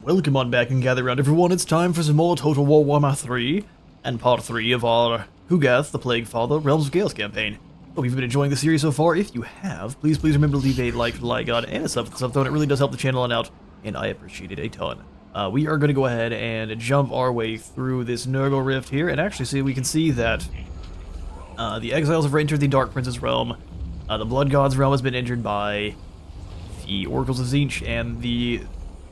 Welcome on back and gather round everyone, it's time for some more Total War Warhammer 3, and part 3 of our Hugath, the Plaguefather, Realms of Chaos campaign. Hope you've been enjoying the series so far. If you have, please remember to leave a like for the like god and a sub for the sub tone. It really does help the channel out, and I appreciate it a ton. We are going to go ahead and jump our way through this Nurgle Rift here, and actually see, we can see that the Exiles have entered the Dark Prince's realm, the Blood God's realm has been entered by the Oracles of Tzeentch, and the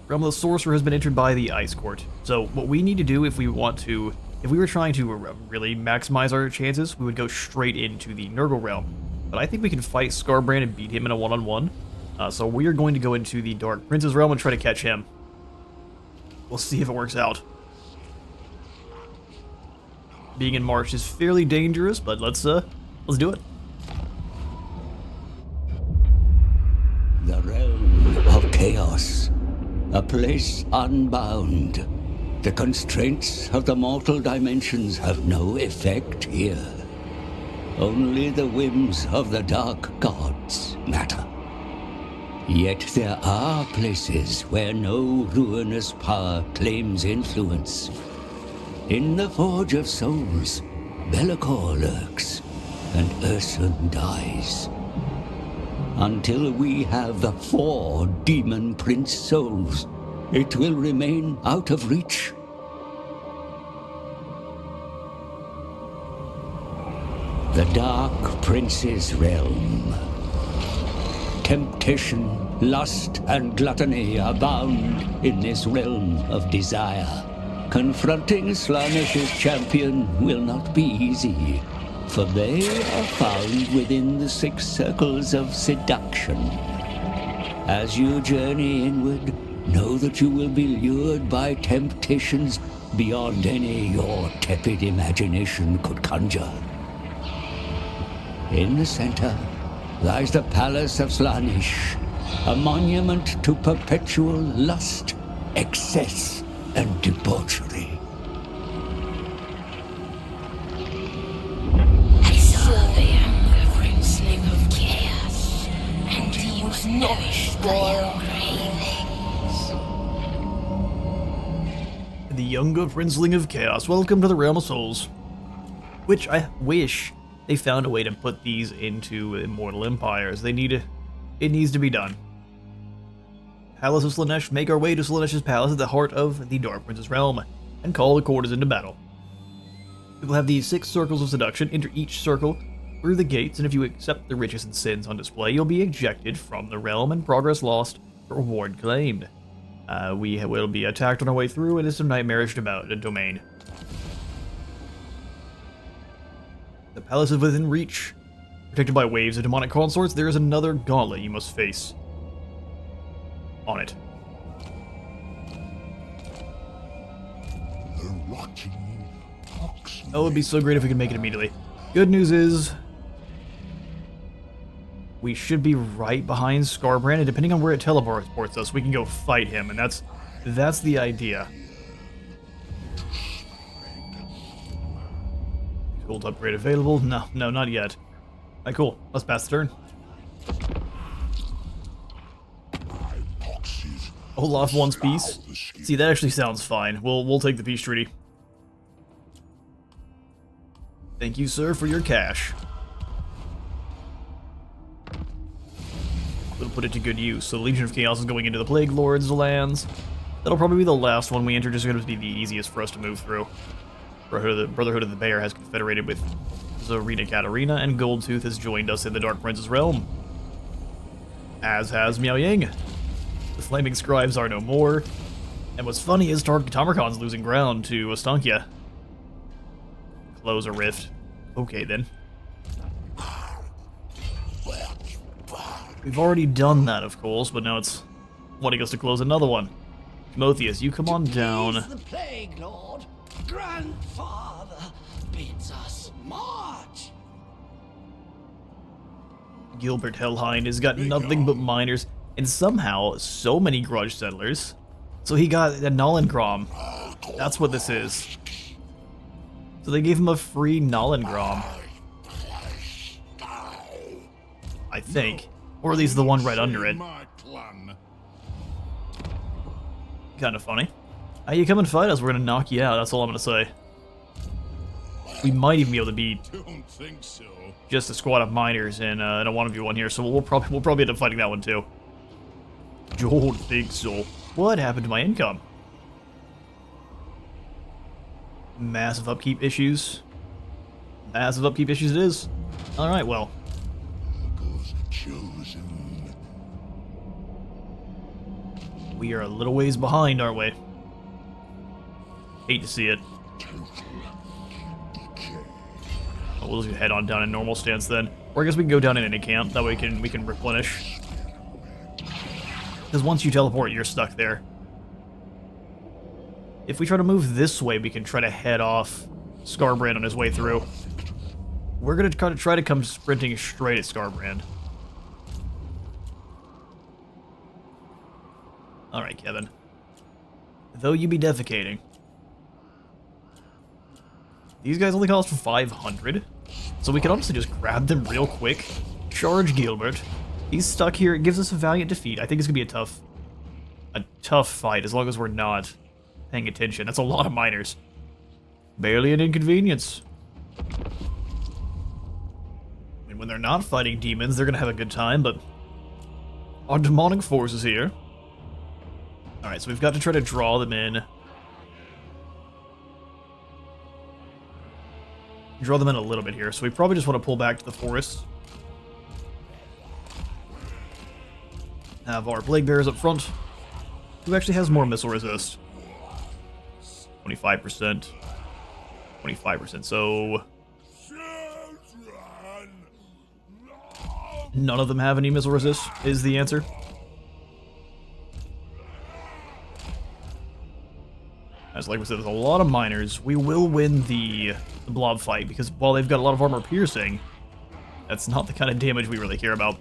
Realm of the Sorcerer has been entered by the Ice Court. So what we need to do if we want to, if we were trying to really maximize our chances, we would go straight into the Nurgle realm. But I think we can fight Skarbrand and beat him in a one-on-one. So we are going to go into the Dark Prince's realm and try to catch him. We'll see if it works out. Being in March is fairly dangerous, but let's do it. The realm of chaos. A place unbound. The constraints of the mortal dimensions have no effect here. Only the whims of the dark gods matter. Yet there are places where no ruinous power claims influence. In the Forge of Souls, Be'lakor lurks, and Ursun dies. Until we have the 4 Demon Prince souls, it will remain out of reach. The Dark Prince's realm. Temptation, lust, and gluttony abound in this realm of desire. Confronting Slaanesh's champion will not be easy, for they are found within the 6 circles of seduction. As you journey inward, know that you will be lured by temptations beyond any your tepid imagination could conjure. In the center lies the Palace of Slaanesh, a monument to perpetual lust, excess, and debauchery. Nourished by your cravings. The younger Princeling of Chaos, welcome to the Realm of Souls. Which I wish they found a way to put these into immortal empires. It needs to be done. Palace of Slaanesh, make our way to Slaanesh's palace at the heart of the Dark Prince's realm, and call the quarters into battle. We will have these 6 circles of seduction, enter each circle through the gates, and if you accept the riches and sins on display, you'll be ejected from the realm and progress lost, reward claimed. We will be attacked on our way through, and it's a nightmarish domain. The palace is within reach. Protected by waves of demonic consorts, there is another gauntlet you must face. On it. Oh, it would be so great if we could make it immediately. Good news is, we should be right behind Skarbrand, and depending on where it teleports us, we can go fight him, and that's the idea. Gold upgrade available? No, not yet. Alright, cool. Let's pass the turn. Olaf wants peace. See, that actually sounds fine. We'll take the peace treaty. Thank you, sir, for your cash. We'll put it to good use. So the Legion of Chaos is going into the Plague Lord's lands. That'll probably be the last one we enter, just going to be the easiest for us to move through. Brotherhood of the Bear has confederated with Zarina Katarina, and Goldtooth has joined us in the Dark Prince's realm. As has Miao Yang. The Flaming Scribes are no more. And what's funny is Tamarkon's losing ground to Ostankia. Close a rift. Okay, then. We've already done that, of course, but now it's wanting us to close another one. Timotheus, you come on down. The Plague Lord, Grandfather, bids us march. Gilbert Helheim has got nothing but miners, and somehow so many grudge settlers. So he got a Nolengrom. That's what this is. So they gave him a free Nolengrom. I think. Or at least the one right under it. Kind of funny. You come and fight us, we're gonna knock you out, that's all I'm gonna say. We might even be able to beat Don't think so. just a squad of miners in a 1v1 here, so we'll probably end up fighting that one too. Don't think so. What happened to my income? Massive upkeep issues. Massive upkeep issues it is. Alright, well. Chosen. We are a little ways behind, aren't we? Hate to see it. Oh, we'll just head on down in normal stance then. Or I guess we can go down in any camp, that way we can replenish. Because once you teleport, you're stuck there. If we try to move this way, we can try to head off Skarbrand on his way through. We're gonna try to come sprinting straight at Skarbrand. Alright, Kevin. Though you be defecating. These guys only cost 500. So we can honestly just grab them real quick. Charge Gilbert. He's stuck here. It gives us a valiant defeat. I think it's gonna be a tough fight as long as we're not paying attention. That's a lot of miners. Barely an inconvenience. I mean, when they're not fighting demons, they're gonna have a good time, but our demonic force is here. Alright, so we've got to try to draw them in. Draw them in a little bit here, so we probably just want to pull back to the forest. Have our Plague Bearers up front. Who actually has more missile resist? 25%. 25%, so... None of them have any missile resist, is the answer. As like we said, there's a lot of miners. We will win the blob fight, because while they've got a lot of armor piercing, that's not the kind of damage we really care about.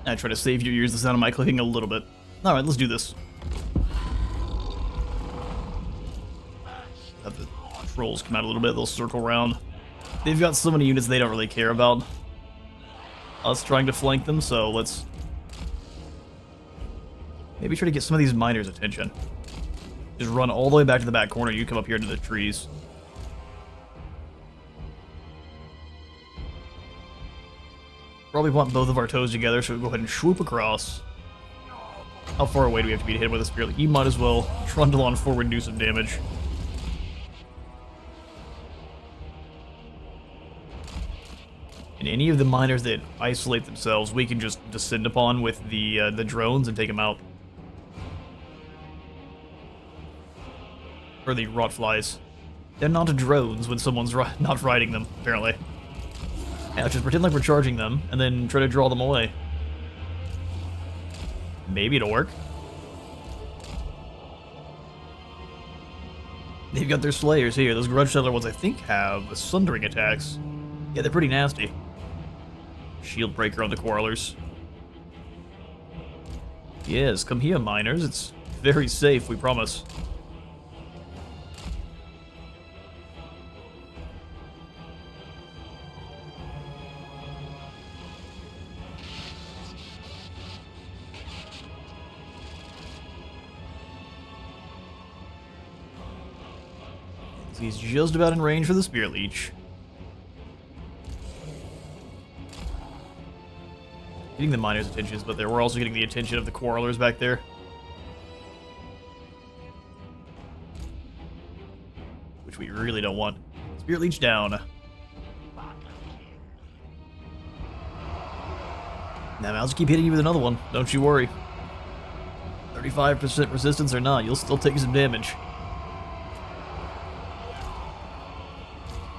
I try to save your ears the sound of my clicking a little bit. Alright, let's do this. Have the trolls come out a little bit, they'll circle around. They've got so many units they don't really care about us trying to flank them, so let's maybe try to get some of these miners' attention. Just run all the way back to the back corner, you come up here into the trees. Probably want both of our toes together, so we'll go ahead and swoop across. How far away do we have to be to hit him with a spear? You might as well trundle on forward and do some damage. And any of the miners that isolate themselves, we can just descend upon with the drones and take them out. Or the rotflies. They're not drones when someone's not riding them, apparently. Yeah, just pretend like we're charging them, and then try to draw them away. Maybe it'll work. They've got their slayers here. Those grudge settler ones, I think, have sundering attacks. Yeah, they're pretty nasty. Shield breaker on the quarrelers. Yes, come here, miners. It's very safe, we promise. He's just about in range for the Spear Leech. Getting the miners' attentions, but we're also getting the attention of the quarrelers back there. Which we really don't want. Spear Leech down. Now I'll just keep hitting you with another one, don't you worry. 35% resistance or not, you'll still take some damage.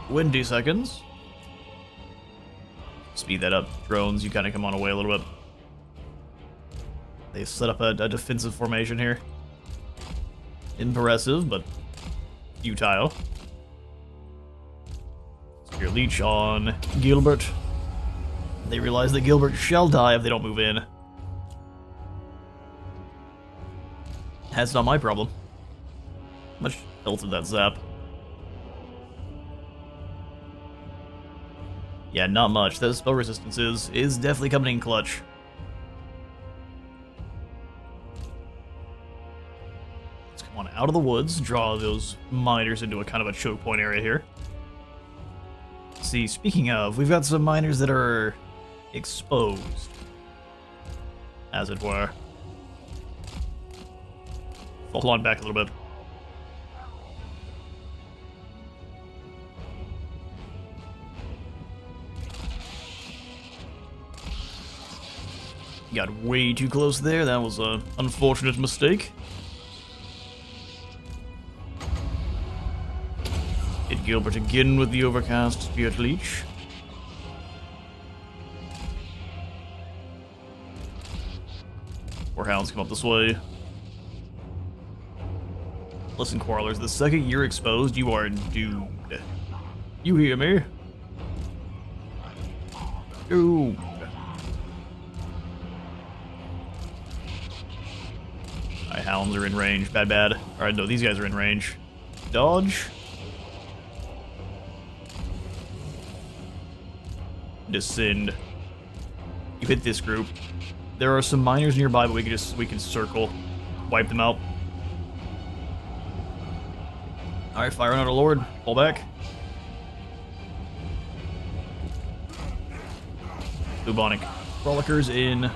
20 seconds. Speed that up. Drones, you kind of come on away a little bit. They set up a defensive formation here. Impressive, but futile. Spear Leech on Gilbert. They realize that Gilbert shall die if they don't move in. That's not my problem. How much health did that zap? Yeah, not much. The spell resistance is definitely coming in clutch. Let's come on out of the woods, draw those miners into a kind of a choke point area here. See, speaking of, we've got some miners that are exposed, as it were. Hold on back a little bit. Got way too close there. That was an unfortunate mistake. Hit Gilbert again with the overcast Spirit Leech. More hounds come up this way. Listen, Quarrelers, the second you're exposed, you are doomed. You hear me? Doomed. Alright, hounds are in range. Bad, bad. Alright, no, these guys are in range. Dodge. Descend. You hit this group. There are some miners nearby, but we can circle. Wipe them out. Alright, fire on our Lord. Pull back. Bubonic Frolickers in.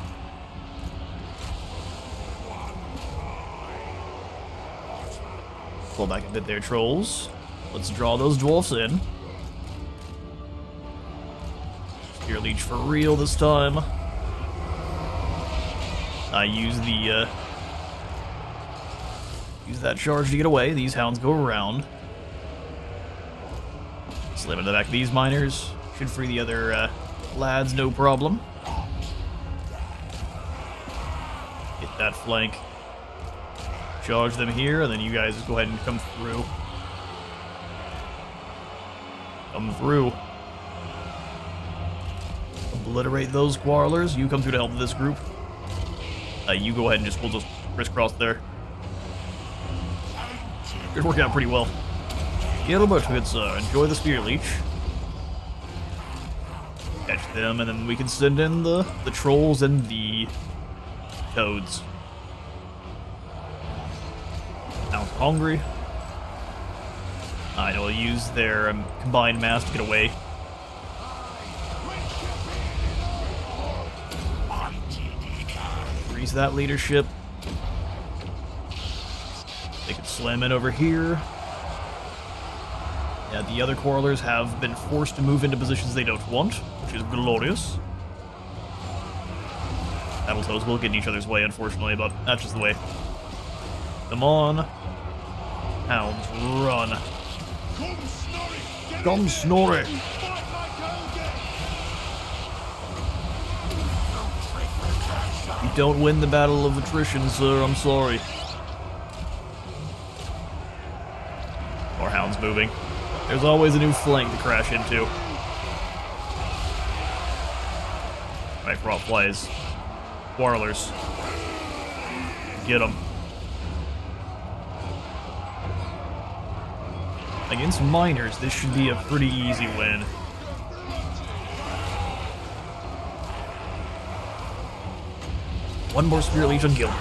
Pull back a bit there, trolls. Let's draw those dwarfs in. Spear Leech for real this time. I use the use that charge to get away. These hounds go around. Slam into the back of these miners. Should free the other lads, no problem. Hit that flank. Charge them here, and then you guys just go ahead and come through. Come through. Obliterate those Quarrelers. You come through to help this group. You go ahead and we'll just crisscross there. It's working out pretty well. Gilbert, let's enjoy the Spirit Leech. Catch them, and then we can send in the trolls and the toads. Sounds hungry. I know, use their combined mass to get away. Freeze that leadership. They can slam in over here. Yeah, the other Quarrelers have been forced to move into positions they don't want, which is glorious. Battletoads will get in each other's way, unfortunately, but that's just the way. Come on. Hounds, run. Come, Snorri. You don't win the battle of attrition, sir. I'm sorry. More hounds moving. There's always a new flank to crash into. Right, Raw plays. Quarrelers. Get them. Against miners, this should be a pretty easy win. One more Spirit Leech on Gilbert.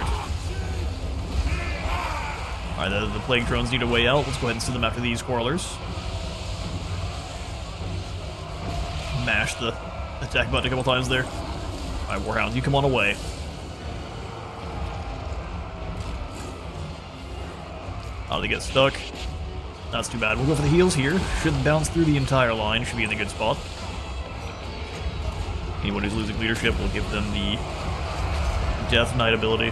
Alright, the Plague Drones need a way out. Let's go ahead and send them after these Quarrelers. Mash the attack button a couple times there. Alright, Warhounds, you come on away. Oh, they get stuck. That's too bad. We'll go for the heals here. Should bounce through the entire line. Should be in a good spot. Anyone who's losing leadership will give them the Death Knight ability.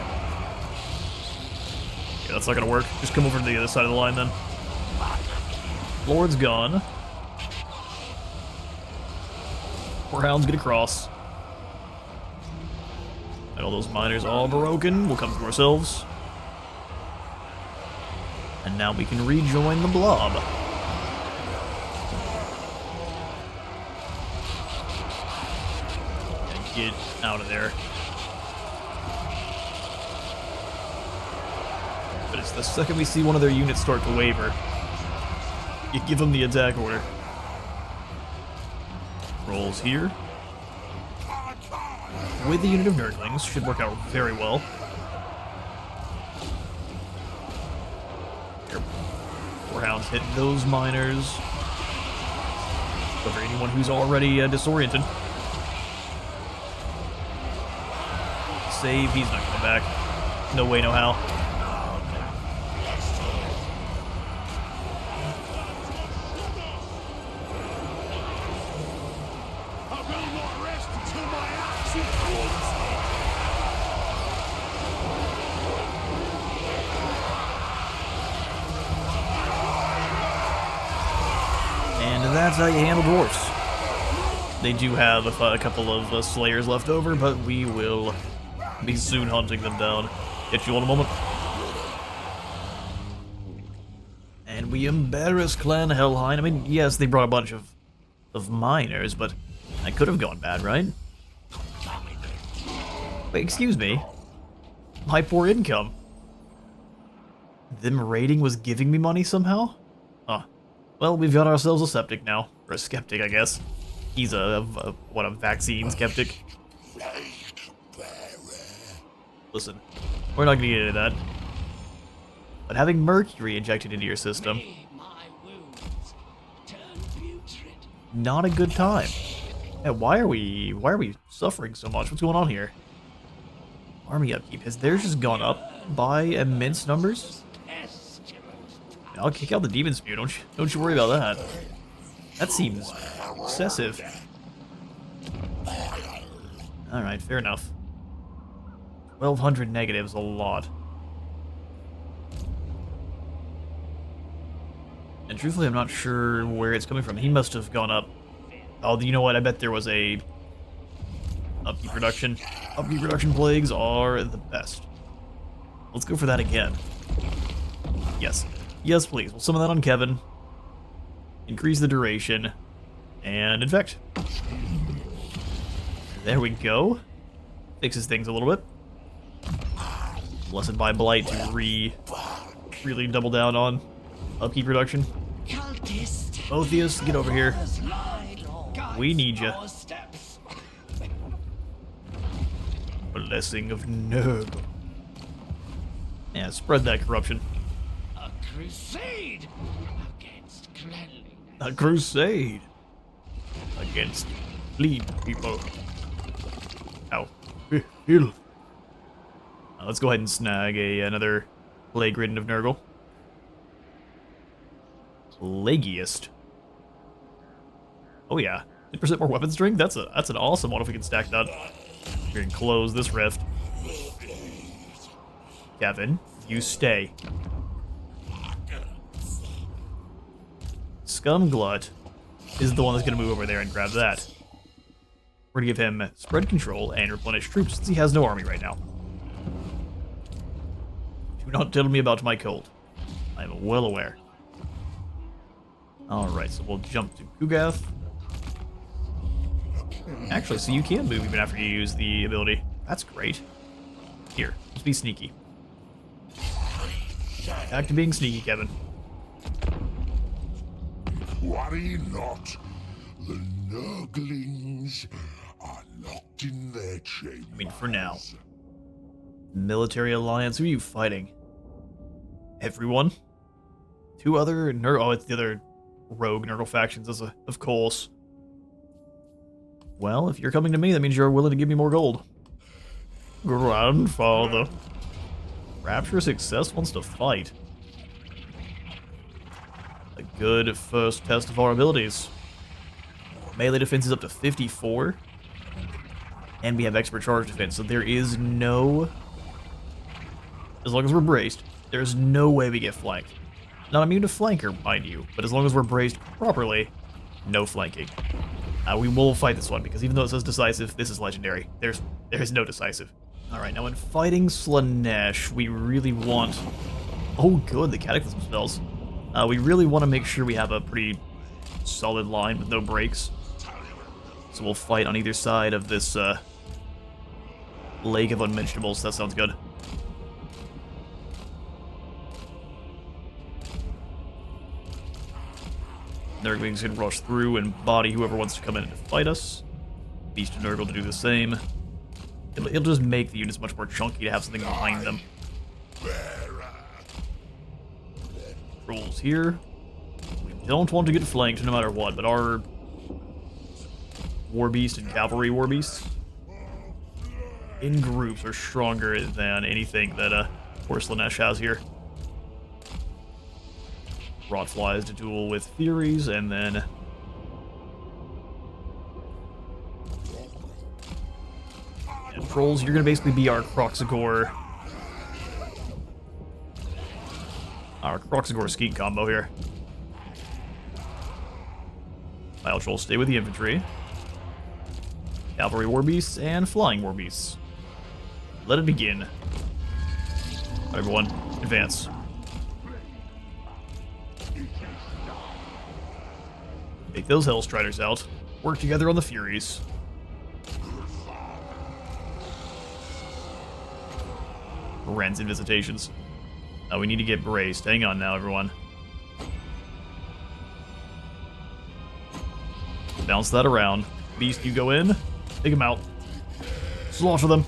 Yeah, that's not gonna work. Just come over to the other side of the line then. Lord's gone. Warhounds get across. And all those miners all broken. We'll come through ourselves. And now we can rejoin the blob. And get out of there. But it's the second we see one of their units start to waver, you give them the attack order. Rolls here. With the unit of Nurglings, should work out very well. Here. Warhounds hit those miners. Over anyone who's already disoriented. Save, he's not coming back. No way, no how. That's how you handle dwarfs. They do have a couple of slayers left over, but we will be soon hunting them down. Get you in a moment. And we embarrass Clan Helheim. I mean, yes, they brought a bunch of miners, but that could have gone bad, right? Wait, excuse me. My poor income. Them raiding was giving me money somehow? Huh. Well, we've got ourselves a septic now. Or a skeptic, I guess. He's a vaccine skeptic. Listen, we're not gonna get into that. But having mercury injected into your system, not a good time. Yeah, why are we suffering so much? What's going on here? Army upkeep, has theirs just gone up by immense numbers? I'll kick out the demon spear, don't you worry about that. That seems excessive. Alright, fair enough. 1,200 negatives, a lot. And truthfully, I'm not sure where it's coming from. He must have gone up. Oh, you know what? I bet there was a upkeep production. Upkeep production plagues are the best. Let's go for that again. Yes. Yes, please. We'll summon that on Kevin. Increase the duration. And infect. There we go. Fixes things a little bit. Blessed by Blight to really double down on upkeep production. Otheus, get over here. We need you. Blessing of Nerg. Yeah, spread that corruption. A crusade against cleanliness. A crusade against clean people. Ow. Filth. Let's go ahead and snag another plague ridden of Nurgle. Plagueist. Oh yeah, 10% more weapon strength. That's an awesome one if we can stack that. We can close this rift. Kevin, you stay. Scumglut is the one that's going to move over there and grab that. We're going to give him spread control and replenish troops since he has no army right now. Do not tell me about my cold. I am well aware. Alright, so we'll jump to Kugath. Actually, so you can move even after you use the ability. That's great. Here, let's be sneaky. Back to being sneaky, Kevin. Worry not. The Nurglings are locked in their chambers. I mean, for now. Military alliance, who are you fighting? Everyone? Two other oh, it's the other rogue Nurgle factions, of course. Well, if you're coming to me, that means you're willing to give me more gold. Grandfather. Rapture Success wants to fight. A good first test of our abilities. Melee defense is up to 54. And we have expert charge defense, so there is no... As long as we're braced, there's no way we get flanked. Not immune to flanker, mind you, but as long as we're braced properly, no flanking. We will fight this one, because even though it says decisive, this is legendary. There's no decisive. Alright, now in fighting Slaanesh, we really want... Oh good, the Cataclysm spells. We really want to make sure we have a pretty solid line with no breaks. So we'll fight on either side of this Lake of Unmentionables. That sounds good. Nurglings can rush through and body whoever wants to come in and fight us. Beast and Nurgle to do the same. It'll just make the units much more chunky to have something behind them. Rolls here. We don't want to get flanked no matter what, but our War Beast and Cavalry War Beasts in groups are stronger than anything that Slaanesh has here. Rot flies to duel with Furies, and then and Trolls, you're gonna basically be our Kroxigor Skeet combo here. Mile Trolls stay with the infantry. Cavalry War Beasts and Flying War Beasts. Let it begin. Alright, everyone, advance. Take those Hellstriders out. Work together on the Furies. Rents and visitations. Oh, we need to get braced. Hang on now, everyone. Bounce that around. Beast, you go in. Take him out. Slaughter them.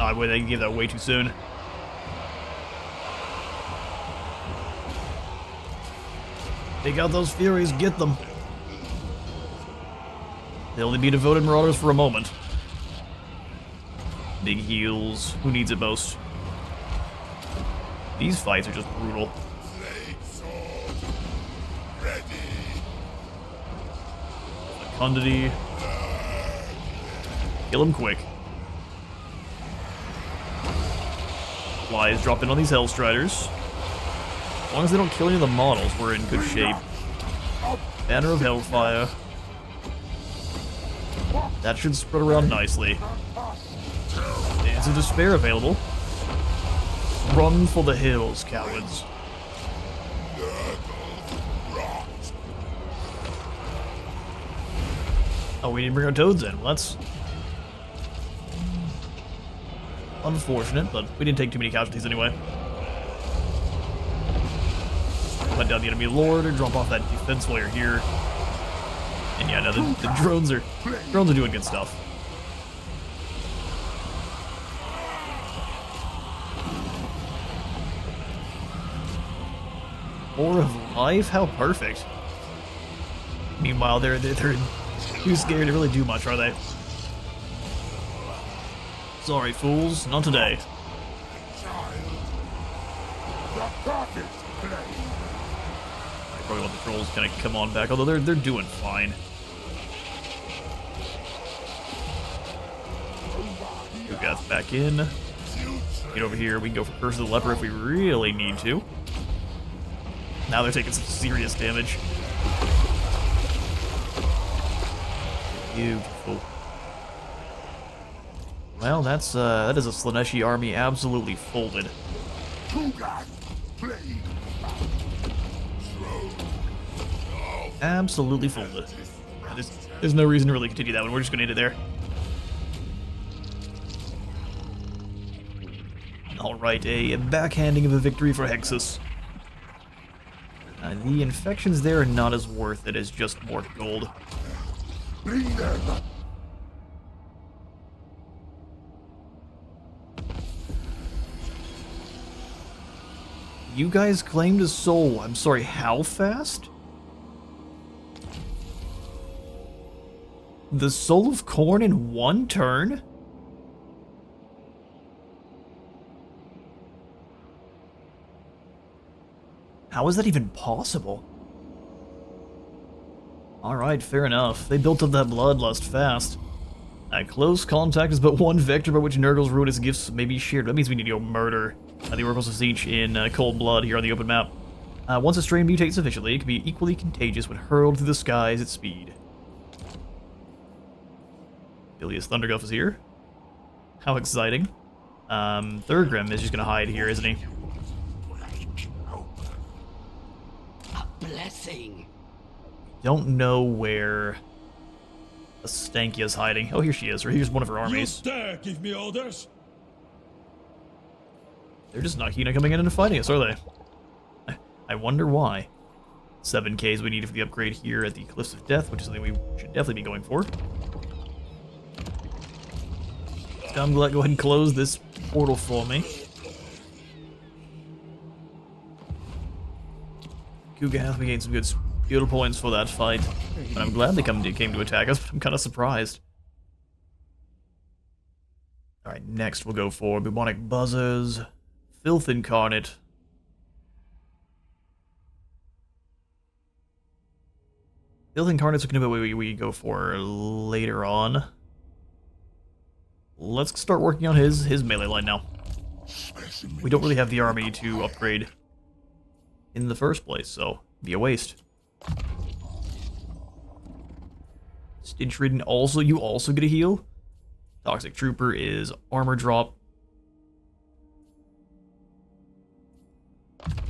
Oh, wait, they gave that way too soon. Take out those Furies, get them. They'll only be devoted Marauders for a moment. Big heals. Who needs it most? These fights are just brutal. Fecundity. Kill him quick. Flies drop in on these Hellstriders. As long as they don't kill any of the models, we're in good shape. Banner of Hellfire. That should spread around nicely. Dance of Despair available. Run for the hills, cowards. Oh, we didn't bring our toads in. Well, that's unfortunate, but we didn't take too many casualties anyway. Hunt down the enemy lord or drop off that defense layer here. And yeah, no, the drones are doing good stuff. More of life? How perfect. Meanwhile, they're too scared to really do much, are they? Sorry, fools, not today. I probably want the trolls to kind of come on back, although they're doing fine. Got back in. Get over here. We can go for Curse of the Leper if we really need to. Now they're taking some serious damage. Beautiful. Well, that is a Slaaneshi army absolutely folded. Absolutely folded. There's no reason to really continue that one. We're just gonna end it there. Alright, a backhanding of a victory for Hexus. The infections there are not as worth it as just more gold. You guys claimed a soul. I'm sorry, how fast? The Soul of Khorne in one turn? How is that even possible? Alright, fair enough. They built up that bloodlust fast. At close contact is but one vector by which Nurgle's ruinous gifts may be shared. That means we need to go murder the Oracles of Siege in cold blood here on the open map. Once a strain mutates sufficiently, it can be equally contagious when hurled through the skies at speed. Bilious Thunderguff is here. How exciting. Thurgrim is just gonna hide here, isn't he? Blessing. Don't know where Stankia's hiding. Oh, here she is. Or here's one of her armies. You dare give me orders? They're just not keen on coming in and fighting us, are they? I wonder why. 7Ks we need for the upgrade here at the Cliffs of Death, which is something we should definitely be going for. So I'm glad go ahead and close this portal for me. Kugath, we gained some good skill points for that fight. And I'm glad they came to attack us, but I'm kind of surprised. Alright, next we'll go for Bubonic Buzzers, Filth Incarnate. Filth Incarnate's looking at what we go for later on. Let's start working on his melee line now. We don't really have the army to upgrade in the first place, so it'd be a waste. Stitch Ridden also, you also get a heal. Toxic Trooper is armor drop.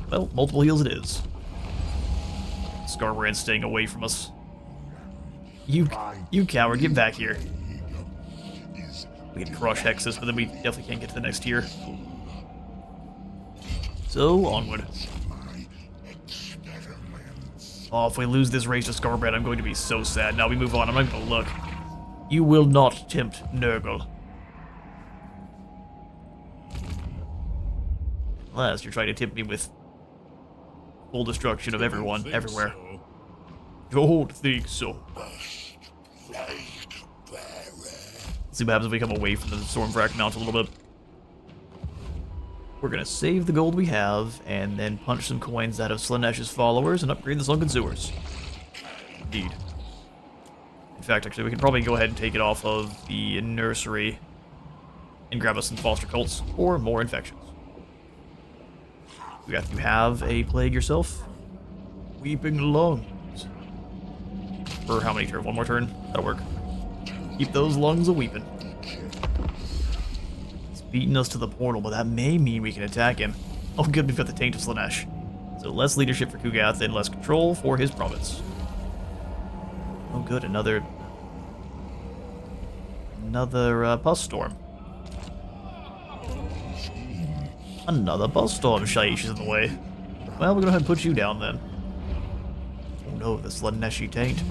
Well, multiple heals it is. Skarbrand staying away from us. You coward, get back here. We can crush Hexus, but then we definitely can't get to the next tier. So, onward. Oh, if we lose this race to Skarbrand, I'm going to be so sad. Now we move on, I'm not going to look. You will not tempt Nurgle. Unless you're trying to tempt me with full destruction of everyone, everywhere. Don't think so. Let's see what happens if we come away from the Stormwrack Mount a little bit. We're gonna save the gold we have, and then punch some coins out of Slaanesh's followers and upgrade the Sunken Sewers. Indeed. In fact, actually, we can probably go ahead and take it off of the nursery and grab us some foster cults or more infections. You have a plague yourself? Weeping lungs. For how many turns? One more turn? That'll work. Keep those lungs a-weeping. He's beating us to the portal, but that may mean we can attack him. Oh good, we've got the Taint of Slaanesh. So less leadership for Kugath and less control for his province. Oh good, another pus storm. Another pus storm. Shaiish is in the way. Well, we're gonna go ahead and put you down then. Oh no, the Slaaneshi taint.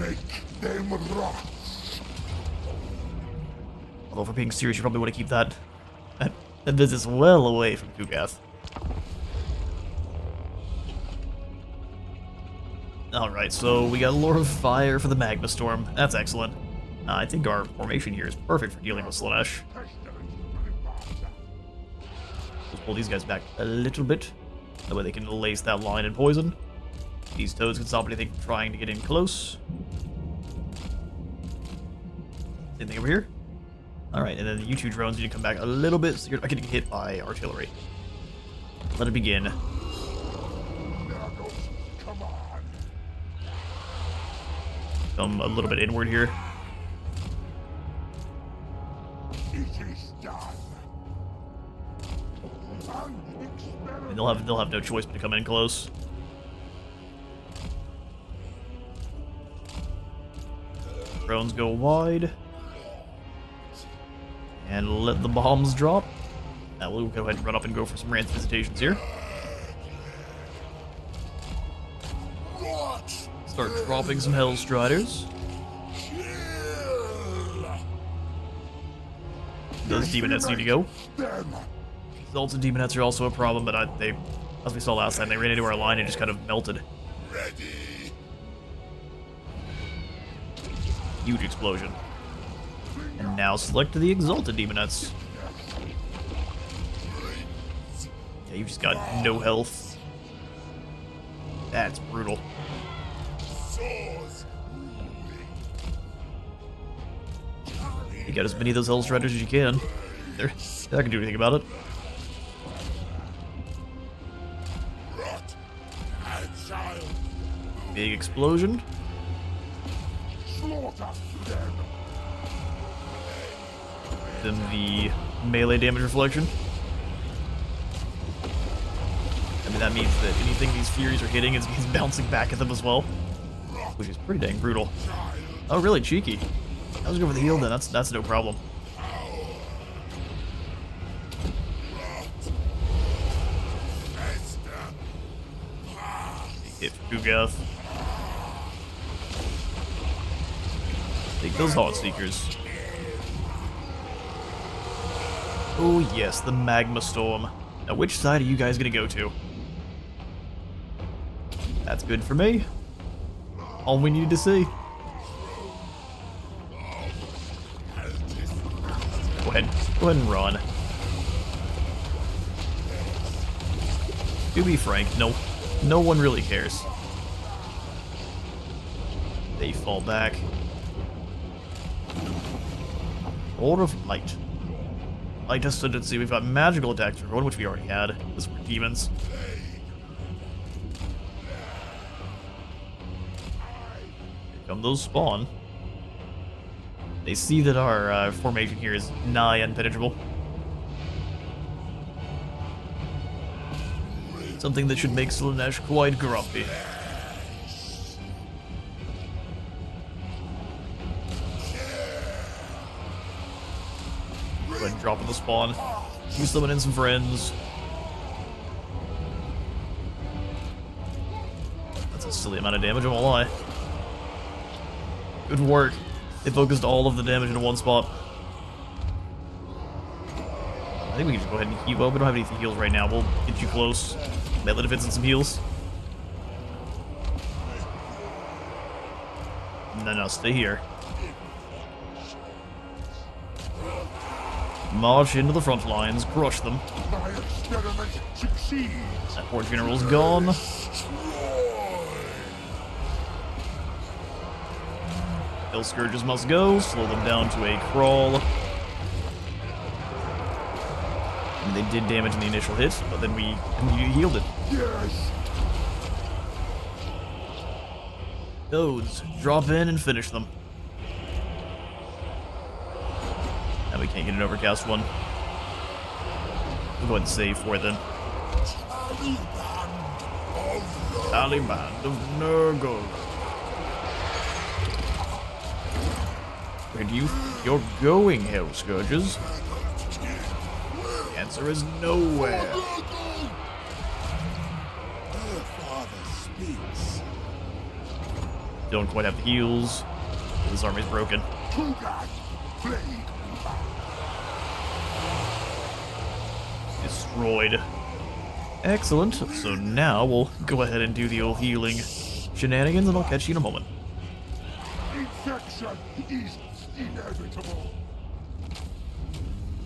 Although if we're being serious, you probably want to keep that business well away from Kugath. Alright, so we got Lord of Fire for the Magma Storm. That's excellent. I think our formation here is perfect for dealing with Slaanesh. Let's pull these guys back a little bit. That way they can lace that line and poison. These toads can stop anything from trying to get in close. Anything over here? Alright, and then the U2 drones need to come back a little bit so you're not getting hit by artillery. Let it begin. Come a little bit inward here. And they'll have no choice but to come in close. Drones go wide. And let the bombs drop. Now we'll go ahead and run up and go for some rance visitations here. Start dropping some Hellstriders. Those Demonettes need to go. Exalts and Demonettes are also a problem, but they, as we saw last time, they ran into our line and just kind of melted. Huge explosion. And now select the Exalted Demonettes. Yeah, you've just got no health. That's brutal. You got as many of those Hellstriders as you can. They're not gonna do anything about it. Big explosion. Then the melee damage reflection. I mean, that means that anything these Furies are hitting is bouncing back at them as well. Which is pretty dang brutal. Oh, really cheeky. I was going for the heal then, that's no problem. Kugath. Take those Heartseekers. Oh yes, the Magma Storm. Now which side are you guys gonna go to? That's good for me. All we needed to see. Go ahead and run. To be frank, no one really cares. They fall back. Order of Light. Light Ascendancy. We've got magical attacks for everyone, which we already had. This were demons. Here come those spawn. They see that our formation here is nigh impenetrable. Something that should make Slaanesh quite grumpy. Go ahead and drop in the spawn. You summon in some friends. That's a silly amount of damage, I won't lie. Good work. They focused all of the damage into one spot. I think we can just go ahead and heal up. We don't have anything heals right now. We'll get you close. Melee defense and some heals. No, stay here. March into the front lines, crush them. That poor general's gone. Hill Scourges must go, slow them down to a crawl. And they did damage in the initial hit, but then we immediately healed it. Yes. Toads, drop in and finish them. Now we can't get an overcast one. We'll go ahead and save for it then. Taliban of Nurgle. Where do you think you're going, Hell Scourges? The answer is nowhere. Don't quite have the heals. This army's broken. Destroyed. Excellent. So now we'll go ahead and do the old healing shenanigans, and I'll catch you in a moment. Infection is inevitable.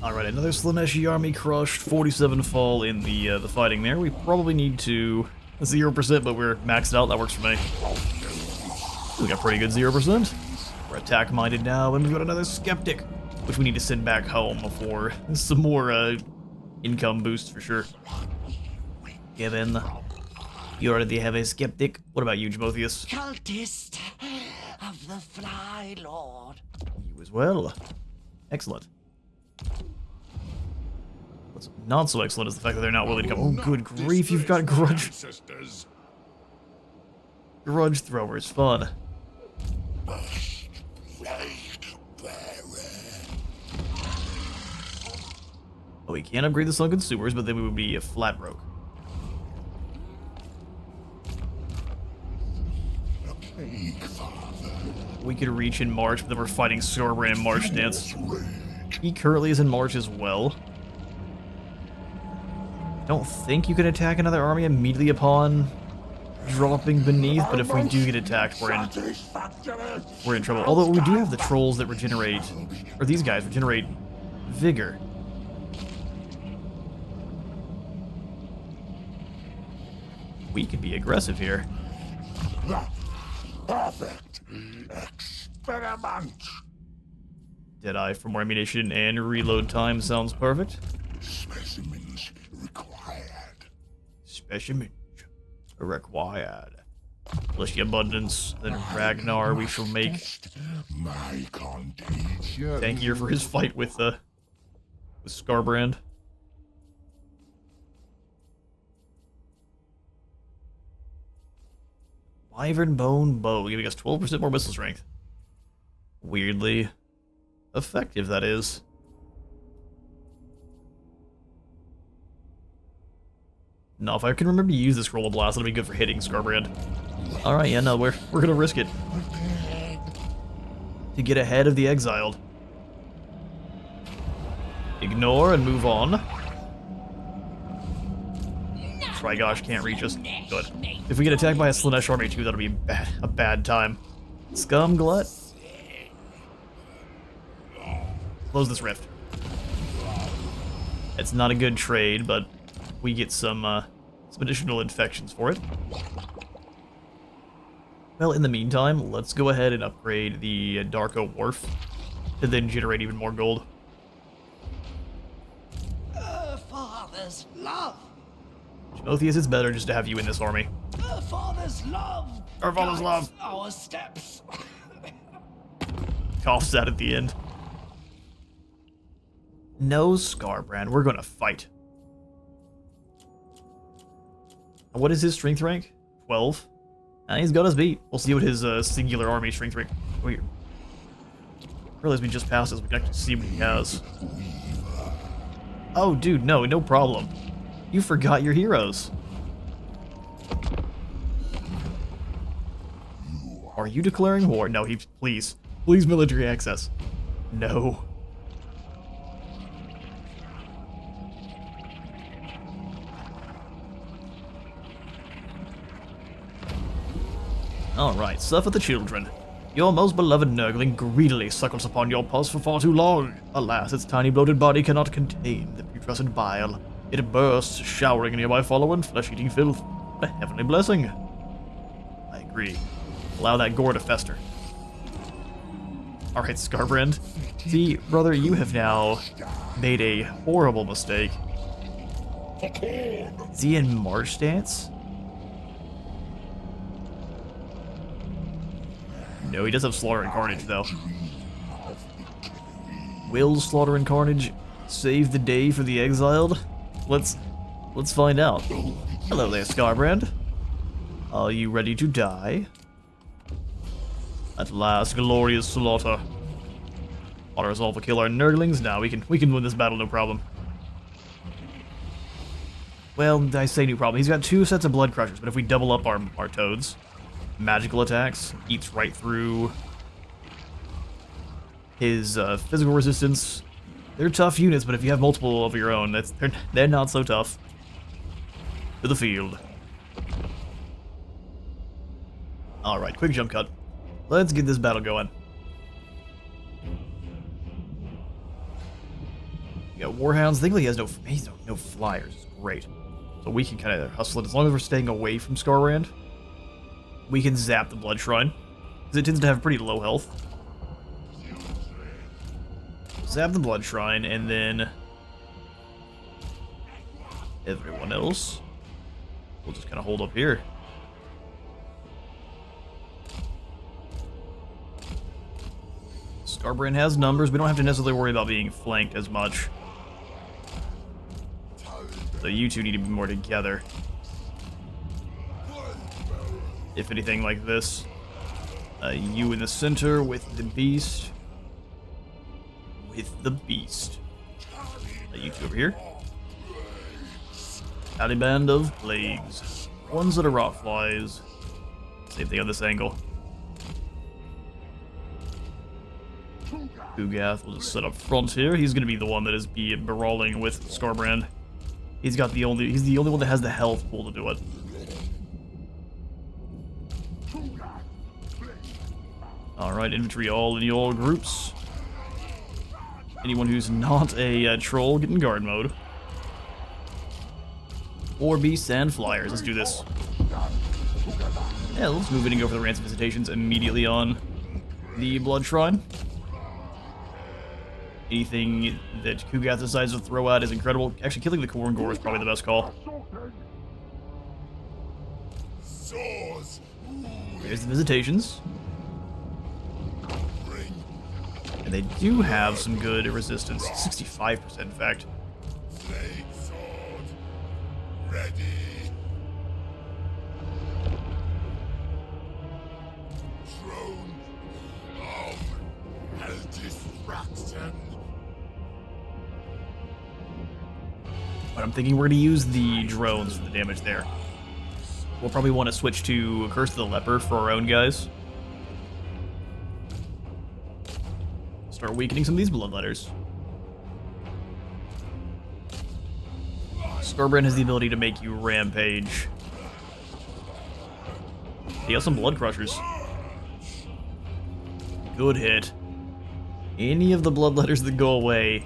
Alright, another Slaaneshi army crushed. 47 fall in the fighting there. We probably need to 0%, but we're maxed out. That works for me. We got pretty good 0%. We're attack minded now, and we've got another skeptic, which we need to send back home for some more income boost for sure. Given you already have a skeptic. What about you, Jamotheus? Cultist of the Fly Lord. You as well. Excellent. What's not so excellent is the fact that they're not willing to come. Oh, good grief, you've got grudge. Grudge throwers, fun. Oh, we can't upgrade the Sunken Sewers, but then we would be a flat broke. We could reach in March, but then we're fighting Skarbrand in March dance. He currently is in March as well. I don't think you can attack another army immediately upon dropping beneath, but if we do get attacked, we're in trouble. Although we do have the trolls that regenerate, or these guys regenerate vigor. We could be aggressive here. Perfect experiment. Deadeye for more ammunition and reload time sounds perfect. Specimens required. Specimens required. Fleshy abundance, then Ragnar we shall make. My contagion. Tankier for his fight with Skarbrand. Wyvern Bone Bow, giving us 12% more missile strength. Weirdly effective, that is. Now, if I can remember to use this Roll of Blast, that'll be good for hitting Skarbrand. Alright, yeah, no, we're gonna risk it. To get ahead of the exiled. Ignore and move on. Trigosh can't reach us. Good. If we get attacked by a Slaanesh army too, that'll be a bad time. Scum Glut. Close this rift. It's not a good trade, but we get some additional infections for it. Well, in the meantime, let's go ahead and upgrade the Darko Wharf to then generate even more gold. Her father's love. Timotheus, it's better just to have you in this army. Her father's love. Our father's love. Our steps. Coughs out at the end. No Skarbrand, we're gonna fight. What is his strength rank? 12. He's got us beat. We'll see what his singular army strength rank. Wait. Realize we just passed this. We can actually see what he has. Oh, dude, no problem. You forgot your heroes. Are you declaring war? No, please military access. No. Alright, suffer the children. Your most beloved nurgling greedily suckles upon your pulse for far too long. Alas, its tiny bloated body cannot contain the putrescent bile. It bursts, showering a nearby follower and flesh-eating filth. What a heavenly blessing. I agree. Allow that gore to fester. Alright, Skarbrand. See, brother, you have now made a horrible mistake. Is he in March stance? No, he does have Slaughter and Carnage, though. Will Slaughter and Carnage save the day for the exiled? Let's find out. Hello there, Skarbrand. Are you ready to die? At last, glorious slaughter. Want to resolve a kill our nurglings? Now we can win this battle, no problem. Well, I say no problem. He's got 2 sets of blood crushers, but if we double up our toads, magical attacks, eats right through his physical resistance. They're tough units, but if you have multiple of your own, they're not so tough. To the field. Alright, quick jump cut. Let's get this battle going. You got Warhounds. Thankfully he has no flyers. It's great. So we can kind of hustle it as long as we're staying away from Skarbrand. We can zap the Blood Shrine, because it tends to have pretty low health. Zap the Blood Shrine, and then everyone else, we'll just kind of hold up here. Skarbrand has numbers. We don't have to necessarily worry about being flanked as much. So you two need to be more together. If anything like this. You in the center with the beast. With the beast. You two over here. Taliban of plagues. Ones that are rock flies. Same thing on this angle. Kugath will just sit up front here. He's gonna be the one that is brawling with Skarbrand. He's the only one that has the health pool to do it. Alright, infantry all in your groups. Anyone who's not a troll, get in guard mode. Or beasts and flyers. Let's do this. Yeah, let's move in and go for the Ransom Visitations immediately on the Blood Shrine. Anything that Kugath decides to throw out is incredible. Actually, killing the Khorne Gore is probably the best call. There's the Visitations. And they do have some good resistance. 65%, in fact. But I'm thinking we're going to use the drones for the damage there. We'll probably want to switch to Curse of the Leper for our own guys. Start weakening some of these bloodletters. Skarbrand has the ability to make you rampage. He has some blood crushers. Good hit. Any of the bloodletters that go away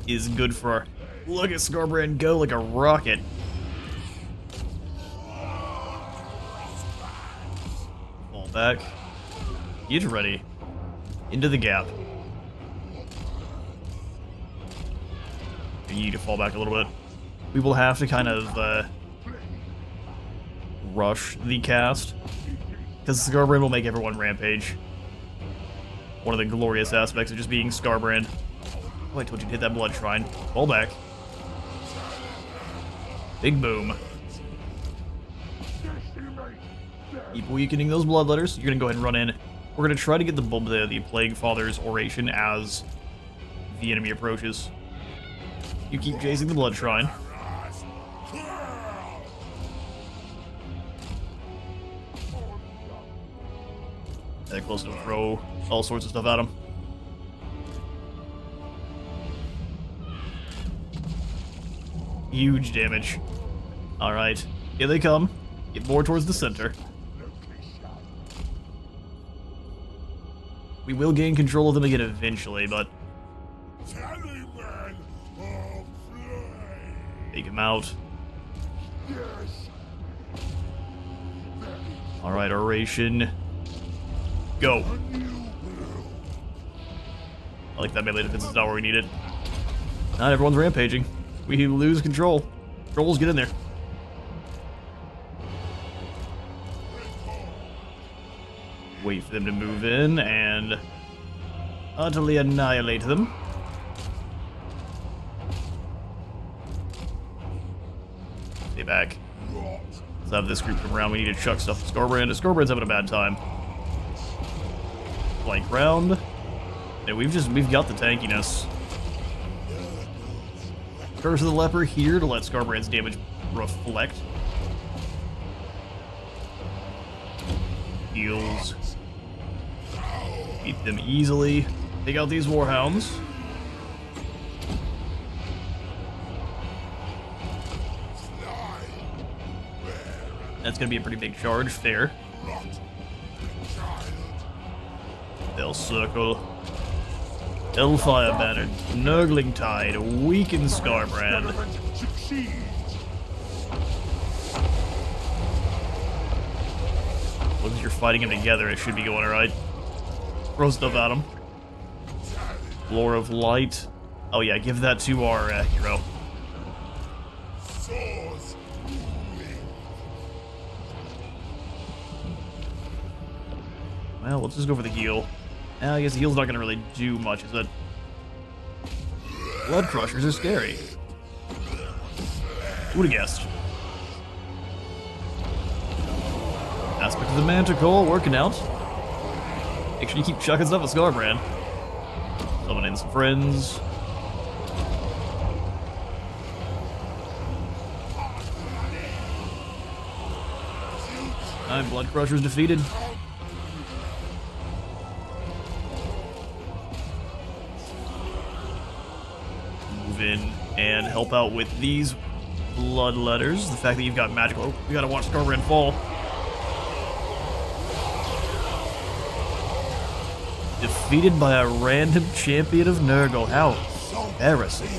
is good for our... Look at Skarbrand go like a rocket. Fall back. Get ready. Into the gap. You need to fall back a little bit. We will have to kind of rush the cast, because Skarbrand will make everyone rampage. One of the glorious aspects of just being Skarbrand. Oh, I told you to hit that blood shrine. Fall back. Big boom. Keep weakening those bloodletters. You're gonna go ahead and run in. We're gonna try to get the Plaguefather's oration as the enemy approaches. You keep chasing the blood shrine. That close to throw all sorts of stuff at him. Huge damage. Alright, here they come. Get more towards the center. We will gain control of them again eventually, but... Take him out. Alright, oration. Go. I like that melee defense is not where we need it. Not everyone's rampaging. We lose control. Trolls, get in there. Wait for them to move in and utterly annihilate them. Stay back. Let's have this group come around. We need to chuck stuff at Skarbrand. Skarbrand's having a bad time. Flank round. Yeah, we've got the tankiness. Curse of the Leper here to let Skarbrand's damage reflect. Heals. Beat them easily. Take out these Warhounds. That's gonna be a pretty big charge. Fair. They'll circle. Hellfire Banner, Nurgling Tide, weaken Skarbrand. Look, as you're fighting them together, it should be going alright. Throw stuff at them. Floor of Light. Oh yeah, give that to our hero. Well, let's just go for the heal. I guess the heal's not gonna really do much, is it? Blood crushers are scary. Who would've guessed? Aspect of the Manticore working out. Make sure you keep chucking stuff at Skarbrand. Summon in some friends. Blood crushers defeated. In and help out with these bloodletters. The fact that you've got magical... Oh, we gotta watch Skarbrand fall. Defeated by a random champion of Nurgle. How embarrassing.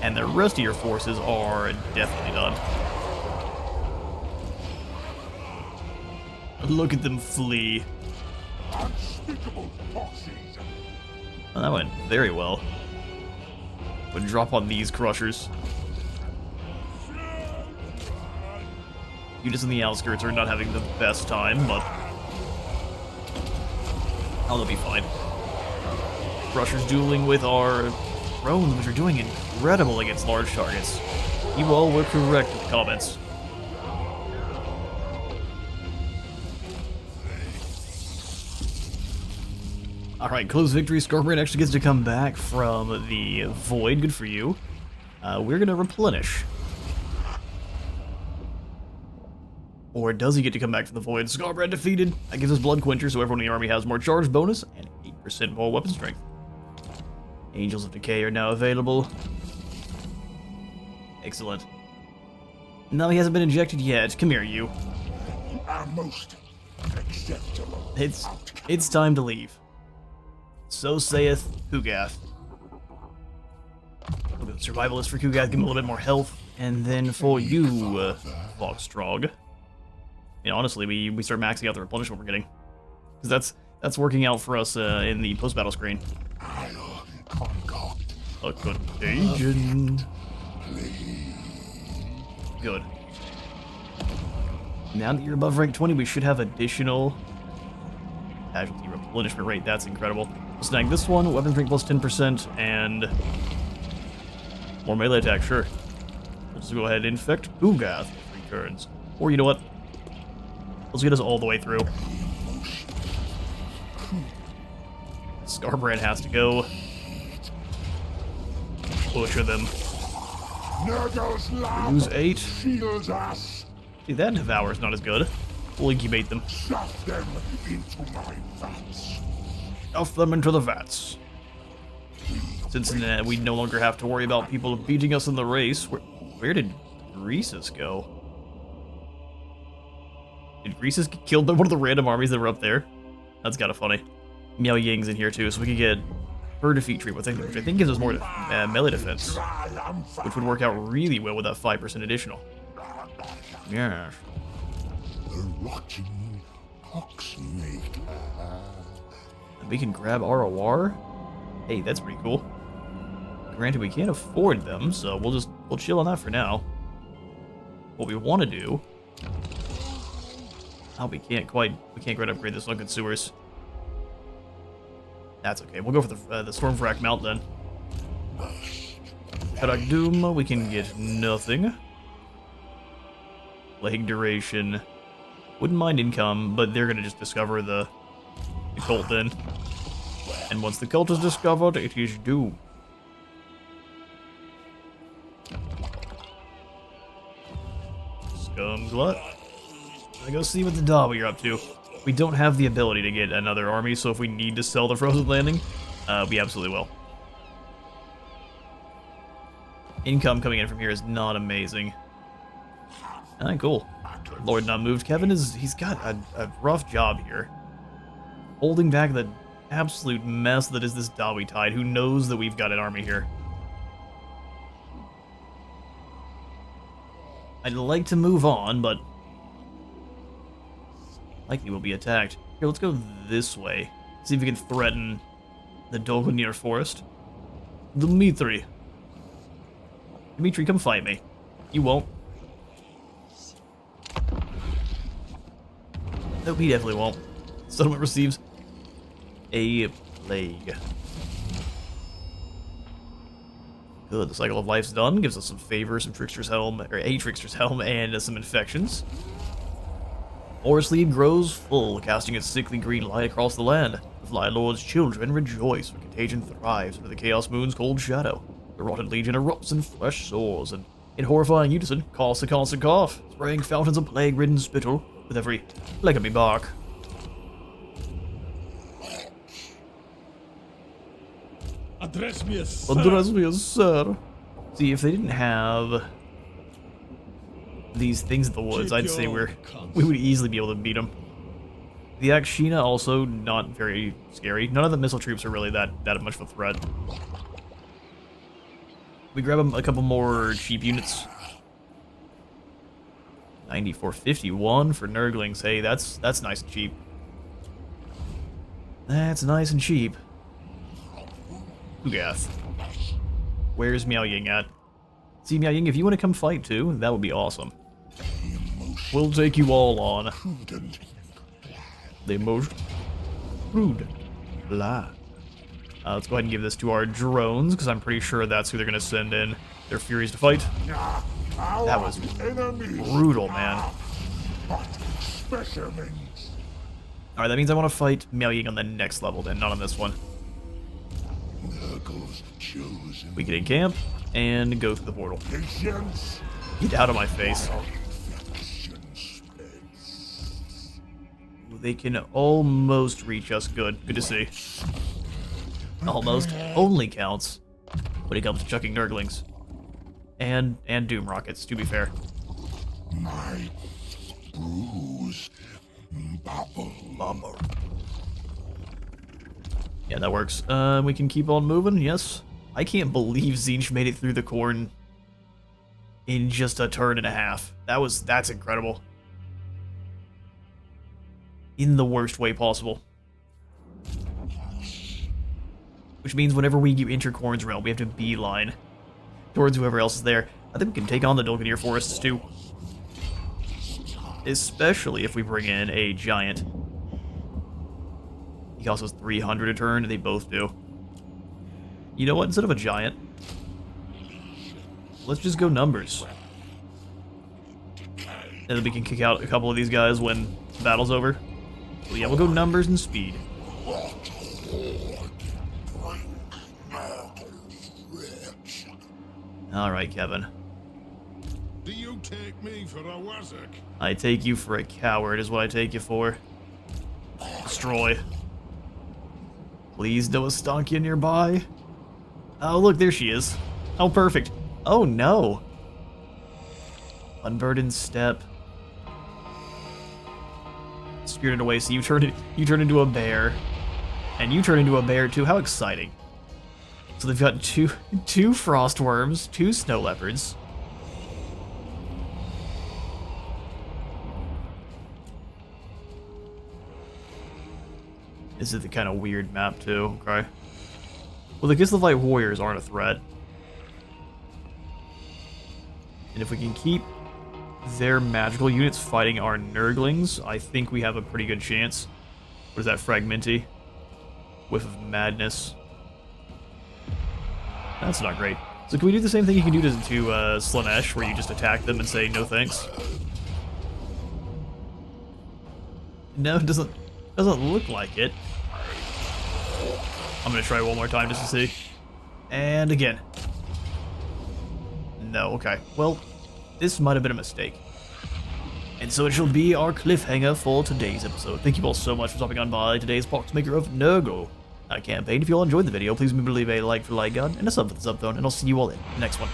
And the rest of your forces are definitely done. Look at them flee. Well, that went very well. Would drop on these crushers. Units in the outskirts are not having the best time, but oh, they'll be fine. Crushers dueling with our drones, which are doing incredible against large targets. You all were correct in the comments. Alright, close victory. Skarbrand actually gets to come back from the void. Good for you. We're gonna replenish. Or does he get to come back from the void? Skarbrand defeated. That gives us Blood Quencher, so everyone in the army has more charge bonus and 8% more weapon strength. Angels of Decay are now available. Excellent. No, he hasn't been injected yet. Come here, you. A most acceptable It's time to leave. So saith Kugath. We'll go Survivalist for Kugath, give him a little bit more health. And then for you, Vogstrog. You know, honestly, we start maxing out the replenishment we're getting. Because that's working out for us in the post-battle screen. I'll concoct A contagion. Good. Now that you're above rank 20, we should have additional casualty replenishment rate. That's incredible. We'll snag this one, weapon strength plus 10%, and more melee attack, sure. We'll just go ahead and infect Kugath for 3 turns. Or you know what? Let's get us all the way through. Skarbrand has to go. Butcher them. Nurgle's Lose love 8. shields us. See, that Devour's not as good. We'll incubate them. Stuff them into my vats. Stuff them into the vats. Since we no longer have to worry about people beating us in the race, where did Raucous go? Did Raucous get killed by one of the random armies that were up there? That's kind of funny. Miao Ying's in here too, so we could get her defeat tree, which I think gives us more melee defense, which would work out really well with that 5% additional. Yeah. The rotting poxmaker. And we can grab ROR. Hey, that's pretty cool. Granted, we can't afford them, so we'll chill on that for now. What we want to do... Oh, we can't quite upgrade the Sunken Sewers. That's okay. We'll go for the Stormfrack mount then. Kadak Doom, we can get nothing. Plague Duration. Wouldn't mind income, but they're gonna just discover the cult then. And once the cult is discovered, it is doomed. Scumglut. I go see what the Dawa you're up to. We don't have the ability to get another army, so if we need to sell the Frozen Landing, we absolutely will. Income coming in from here is not amazing. Alright, cool. Lord Not Moved. Kevin he's got a rough job here. Holding back the absolute mess that is this Dawi Tide, who knows that we've got an army here. I'd like to move on, but likely we'll be attacked. Here, let's go this way. See if we can threaten the Dolgonir Forest. Dmitri. Dmitri, come fight me. You won't. Nope, he definitely won't. Settlement receives a plague. Good, the Cycle of Life's done. Gives us some favor, some Trickster's Helm, or a Trickster's Helm, and some infections. Forest Leaf grows full, casting its sickly green light across the land. The Fly Lord's children rejoice, for contagion thrives under the Chaos Moon's cold shadow. The Rotted Legion erupts in flesh sores, and in horrifying unison, coughs a constant cough, spraying fountains of plague-ridden spittle with every legamy bark. Address me as sir. Address me as sir. See, if they didn't have these things in the woods, I'd say we would easily be able to beat them. The Akshina also not very scary. None of the missile troops are really that much of a threat. We grab a couple more cheap units. 9451 for Nurglings. Hey, that's nice and cheap. That's nice and cheap. Kugath. Where's Miao Ying at? See, Miao Ying, if you want to come fight too, that would be awesome. We'll take you all on. The most prudent lad. Let's go ahead and give this to our drones, because I'm pretty sure that's who they're going to send in their Furies to fight. That was brutal, man. Alright, that means I want to fight Miao Ying on the next level then, not on this one. We can encamp and go through the portal. Get out of my face. they can almost reach us. Good. Good to see. Almost only counts when it comes to chucking Nurglings. And Doom Rockets, to be fair. My bruise bubble. Yeah, that works. We can keep on moving, yes. I can't believe Tzeentch made it through the corn in just a turn and a half. That's incredible. In the worst way possible. Which means whenever we enter Khorne's realm, we have to beeline towards whoever else is there. I think we can take on the Dulcinea forests too. Especially if we bring in a giant. He also has 300 a turn, they both do. You know what, instead of a giant, let's just go numbers. And then we can kick out a couple of these guys when the battle's over. So yeah, we'll go numbers and speed. Alright, Kevin. Do you take me for a wazzock? I take you for a coward is what I take you for. Destroy. Please no Estancia nearby. Oh, look, there she is. Oh, perfect. Oh, no. Unburdened Step. Spirited Away, so you turn into a bear. And you turn into a bear, too. How exciting. So they've got two frost worms, 2 snow leopards. This is the kind of weird map, too. Okay. Well, the Kiss of Light Warriors aren't a threat. And if we can keep their magical units fighting our Nurglings, I think we have a pretty good chance. What is that, Fragmenty? Whiff of Madness. That's not great. So can we do the same thing you can do to Slaanesh, where you just attack them and say no thanks? No, it doesn't look like it. I'm gonna try one more time just to see. And again. No, okay. Well, this might have been a mistake. And so it shall be our cliffhanger for today's episode. Thank you all so much for stopping on by today's Boxmaker of Nurgle campaign. If you all enjoyed the video, please remember to leave a like for the like god and a sub for the sub phone, and I'll see you all in the next one.